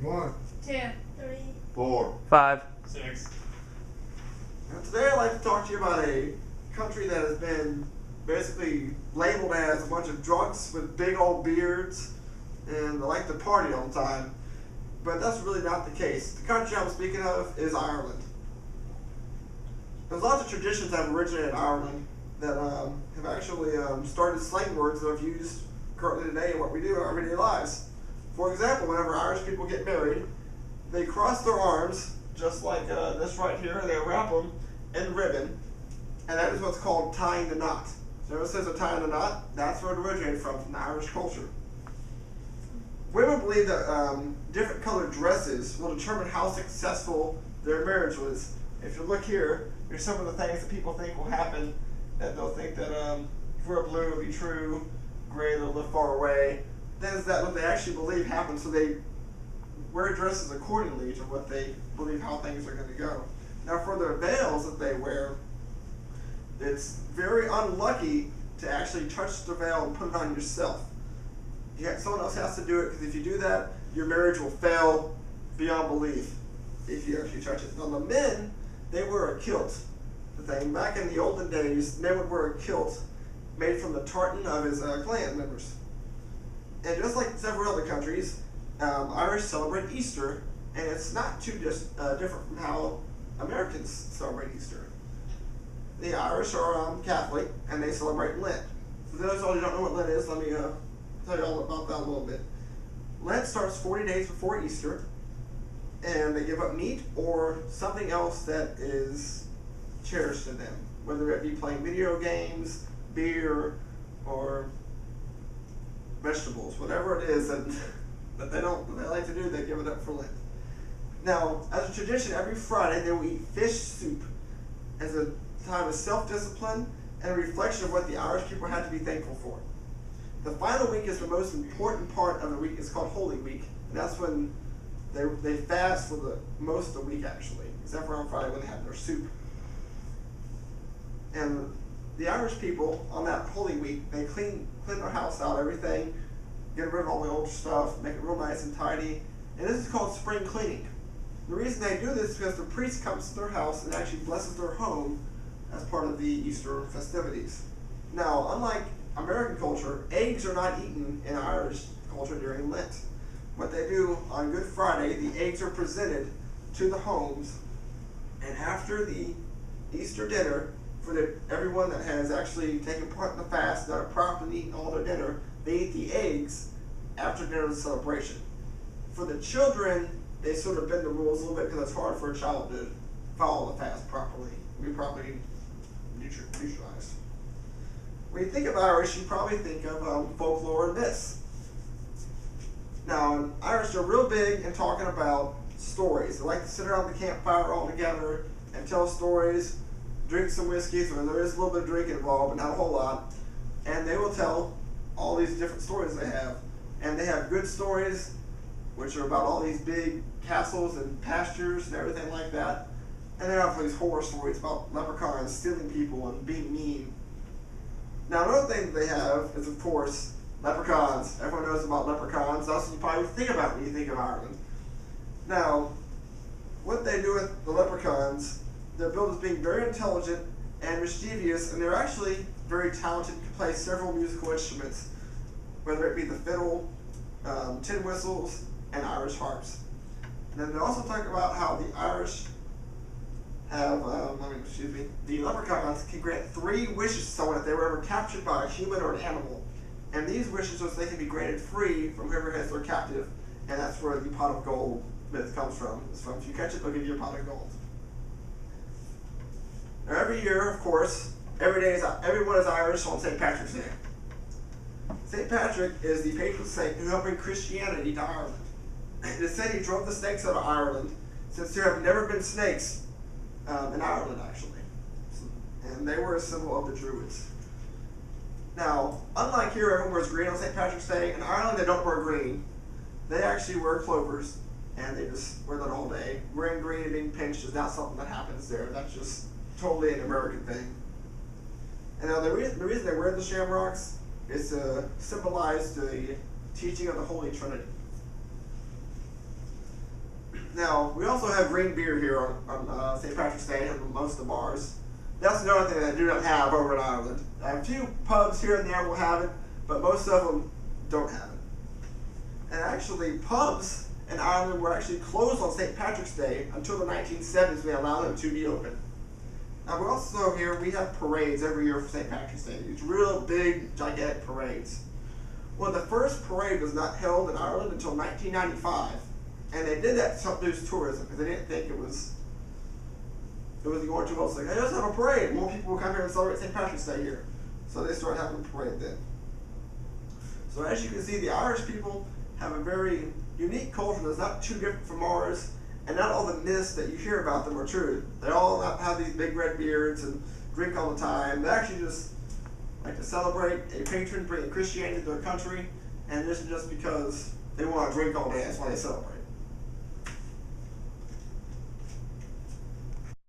1, 2, 3, 4, 5. 6. Now today I'd like to talk to you about a country that has been basically labeled as a bunch of drunks with big old beards and they like to party all the time. But that's really not the case. The country I'm speaking of is Ireland. There's lots of traditions that have originated in Ireland that have actually started slang words that are used currently today in what we do in our everyday lives. For example, whenever Irish people get married, they cross their arms, just like this right here, and they wrap them in ribbon, and that is what's called tying the knot. So it says they're tying the knot, that's where it originated from the Irish culture. Women believe that different colored dresses will determine how successful their marriage was. If you look here, here's some of the things that people think will happen. That they'll think that if we're blue, it'll be true, gray, they'll live far away. Then is that what they actually believe happens, so they wear dresses accordingly to what they believe how things are going to go. Now for their veils that they wear, it's very unlucky to actually touch the veil and put it on yourself. Someone else has to do it, because if you do that, your marriage will fail beyond belief if you actually touch it. Now the men, they wear a kilt. The thing, back in the olden days, men would wear a kilt made from the tartan of his clan members. And just like several other countries, Irish celebrate Easter, and it's not too different from how Americans celebrate Easter. The Irish are Catholic, and they celebrate Lent. For those of you who don't know what Lent is, let me tell you all about that a little bit. Lent starts 40 days before Easter, and they give up meat or something else that is cherished to them, whether it be playing video games, beer, or vegetables, whatever it is that they like to do, they give it up for Lent. Now, as a tradition, every Friday they will eat fish soup as a time of self-discipline and a reflection of what the Irish people had to be thankful for. The final week is the most important part of the week. It's called Holy Week, and that's when they fast for the most of the week actually, except for on Friday when they have their soup. And the Irish people on that Holy Week, they clean their house out, everything, get rid of all the old stuff, make it real nice and tidy, and this is called spring cleaning. The reason they do this is because the priest comes to their house and actually blesses their home as part of the Easter festivities. Now, unlike American culture, eggs are not eaten in Irish culture during Lent. What they do on Good Friday, the eggs are presented to the homes, and after the Easter dinner, for everyone that has actually taken part in the fast, that are properly eating all their dinner, they eat the eggs after dinner celebration. For the children, they sort of bend the rules a little bit because it's hard for a child to follow the fast properly, be properly neutralized. When you think of Irish, you probably think of folklore and myths. Now, Irish are real big in talking about stories. They like to sit around the campfire all together and tell stories, drink some whiskey, so there is a little bit of drinking involved, but not a whole lot. And they will tell all these different stories they have. And they have good stories, which are about all these big castles and pastures and everything like that. And they have these horror stories about leprechauns stealing people and being mean. Now, another thing that they have is, of course, leprechauns. Everyone knows about leprechauns. That's what you probably think about when you think of Ireland. Now, what they do with the leprechauns, they're billed as being very intelligent and mischievous, and they're actually very talented and can play several musical instruments, whether it be the fiddle, tin whistles, and Irish harps. And then they also talk about how the Irish have, the leprechauns can grant 3 wishes to someone if they were ever captured by a human or an animal. And these wishes are so they can be granted free from whoever has their captive, and that's where the pot of gold myth comes from. It's from, if you catch it, they'll give you a pot of gold. Now every year, of course, everyone is Irish on St. Patrick's Day. St. Patrick is the patron saint who helped bring Christianity to Ireland. It is said he drove the snakes out of Ireland, since there have never been snakes in Ireland, actually. And they were a symbol of the Druids. Now, unlike here, everyone wears green on St. Patrick's Day. In Ireland, they don't wear green. They actually wear clovers, and they just wear that all day. Wearing green and being pinched is not something that happens there. That's just totally an American thing. And now the reason they wear the shamrocks is to symbolize the teaching of the Holy Trinity. Now, we also have green beer here on St. Patrick's Day on most of the bars. That's another thing that they do not have over in Ireland. A few pubs here and there will have it, but most of them don't have it. And actually, pubs in Ireland were actually closed on St. Patrick's Day until the 1970s when they allowed them to be open. Now, we're also here, we have parades every year for St. Patrick's Day. These real big, gigantic parades. Well, the first parade was not held in Ireland until 1995. And they did that to help boost tourism because they didn't think it was going too well. It's like, hey, let's have a parade. More people will come here and celebrate St. Patrick's Day here. So they started having a parade then. So as you can see, the Irish people have a very unique culture that's not too different from ours, and not all the myths that you hear about them are true. They all have these big red beards and drink all the time. They actually just like to celebrate a patron bringing Christianity to their country, and this is just because they want to drink all day. That's why they celebrate.